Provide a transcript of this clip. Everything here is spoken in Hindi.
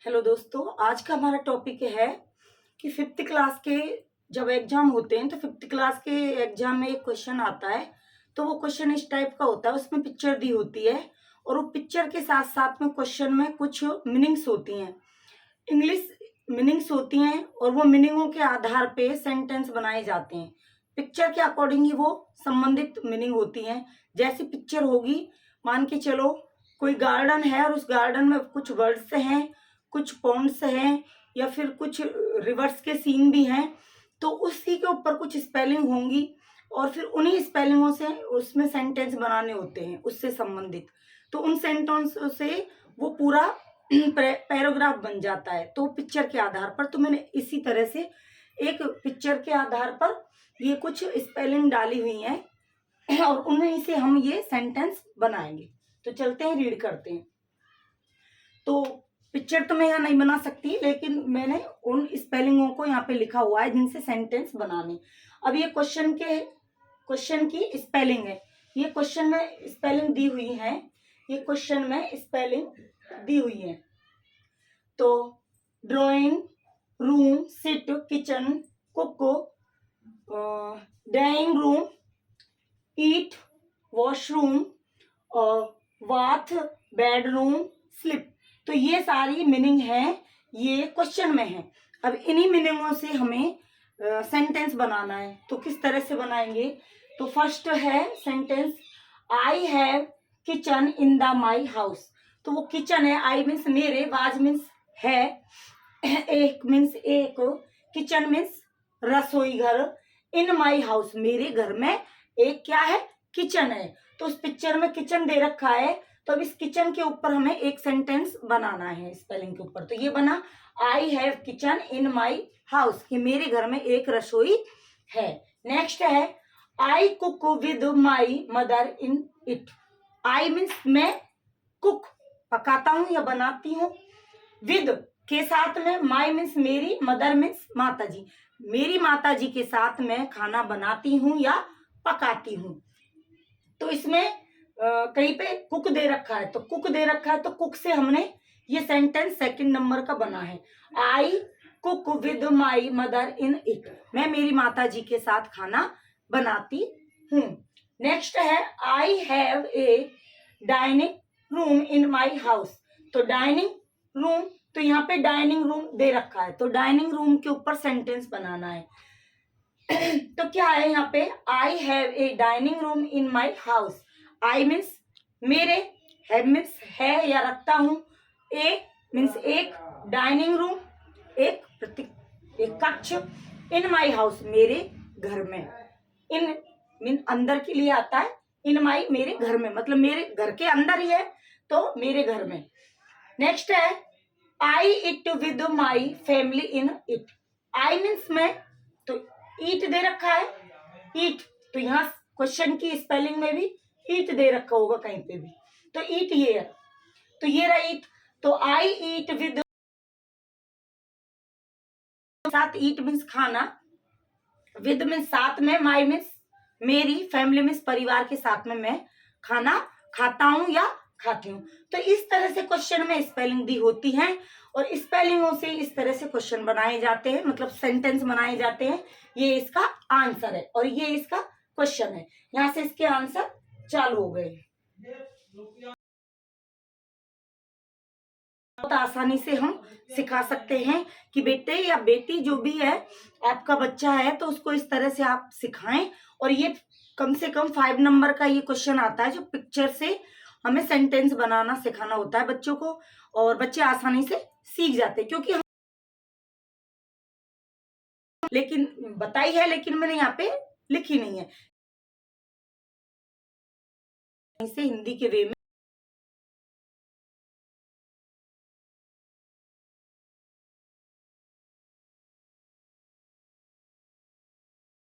हेलो दोस्तों, आज का हमारा टॉपिक है कि फिफ्थ क्लास के जब एग्जाम होते हैं तो फिफ्थ क्लास के एग्जाम में एक क्वेश्चन आता है। तो वो क्वेश्चन इस टाइप का होता है, उसमें पिक्चर दी होती है और वो पिक्चर के साथ साथ में क्वेश्चन में कुछ मीनिंग्स होती हैं, इंग्लिश मीनिंग्स होती हैं और वो मीनिंगों के आधार पे सेंटेंस बनाए जाते हैं। पिक्चर के अकॉर्डिंग ही वो संबंधित मीनिंग होती हैं। जैसी पिक्चर होगी, मान के चलो कोई गार्डन है और उस गार्डन में कुछ वर्ड्स हैं, कुछ पॉइंट्स हैं या फिर कुछ रिवर्स के सीन भी हैं, तो उसी के ऊपर कुछ स्पेलिंग होंगी और फिर उन्हीं स्पेलिंगों से उसमें सेंटेंस बनाने होते हैं उससे संबंधित। तो उन सेंटेंसों से वो पूरा पैराग्राफ बन जाता है। तो पिक्चर के आधार पर तो मैंने इसी तरह से एक पिक्चर के आधार पर ये कुछ स्पेलिंग डाली हुई हैं और उन्हीं से हम ये सेंटेंस बनाएंगे। तो चलते हैं, रीड करते हैं। तो पिक्चर तो मैं यहाँ नहीं बना सकती, लेकिन मैंने उन स्पेलिंगों को यहाँ पे लिखा हुआ है जिनसे सेंटेंस बनाने। अब ये क्वेश्चन की स्पेलिंग है। ये क्वेश्चन में स्पेलिंग दी हुई है, ये क्वेश्चन में स्पेलिंग दी हुई है। तो drawing room, sit, kitchen, cook, dining room, eat, washroom, bath, bedroom, sleep. तो ये सारी मीनिंग है, ये क्वेश्चन में है। अब इन्हीं मीनिंगों से हमें सेंटेंस बनाना है। तो किस तरह से बनाएंगे? तो फर्स्ट है sentence, I have kitchen in the my house. तो वो किचन है, आई मीन्स मेरे, वाज मीन्स है, एक मीन्स एक, किचन मीन्स रसोई घर, इन माई हाउस मेरे घर में एक क्या है? किचन है। तो उस पिक्चर में किचन दे रखा है, तो अब इस किचन के ऊपर हमें एक सेंटेंस बनाना है स्पेलिंग के ऊपर। तो ये बना, I have kitchen in my house, कि मेरे घर में एक रसोई है। नेक्स्ट है, I cook with my mother in it. I means मैं, कुक पकाता हूं या बनाती हूँ, विद के साथ में, माई मीन्स मेरी, मदर मीन्स माता जी, मेरी माता जी के साथ मैं खाना बनाती हूँ या पकाती हूँ। तो इसमें कहीं पे कुक दे रखा है, तो कुक दे रखा है, तो कुक से हमने ये सेंटेंस सेकंड नंबर का बना है, I cook with my mother in it, मैं मेरी माता जी के साथ खाना बनाती हूँ। नेक्स्ट है, I have a dining room in my house. तो डाइनिंग रूम, तो यहाँ पे डाइनिंग रूम दे रखा है, तो डाइनिंग रूम के ऊपर सेंटेंस बनाना है। तो क्या है यहाँ पे, I have a dining room in my house. I means मेरे, हैव मीन्स है या रखता हूँ, ए मीन्स एक, डाइनिंग रूम एक प्रतीक, एक कक्ष, इन माई हाउस मेरे घर में, इन मीन अंदर के लिए आता है, इन माई मेरे घर में, मतलब मेरे घर के अंदर ही है, तो मेरे घर में। नेक्स्ट है, I eat with my family in it. I means मैं, तो ईट दे रखा है, ईट, तो यहाँ क्वेश्चन की स्पेलिंग में भी ईट दे रखा होगा कहीं पे भी, तो ईट ये है, तो ये रहा ईट। तो आई ईट विद, साथ ईट मीन्स खाना, विद मीन्स साथ में, माई मीन्स मेरी, फैमिली मीन्स परिवार के साथ में मैं खाना खाता हूं या खाती हूँ। तो इस तरह से क्वेश्चन में स्पेलिंग दी होती है और स्पेलिंगों से इस तरह से क्वेश्चन बनाए जाते हैं, मतलब सेंटेंस बनाए जाते हैं। ये इसका आंसर है और ये इसका क्वेश्चन है। यहाँ से इसके आंसर चालू हो गए। बहुत आसानी से हम सिखा सकते हैं कि बेटे या बेटी जो भी है, आपका बच्चा है, तो उसको इस तरह से आप सिखाएं। और ये कम से कम 5 नंबर का ये क्वेश्चन आता है, जो पिक्चर से हमें सेंटेंस बनाना सिखाना होता है बच्चों को, और बच्चे आसानी से सीख जाते हैं। क्योंकि लेकिन बताई है, लेकिन मैंने यहाँ पे लिखी नहीं है, इसे हिंदी के वे में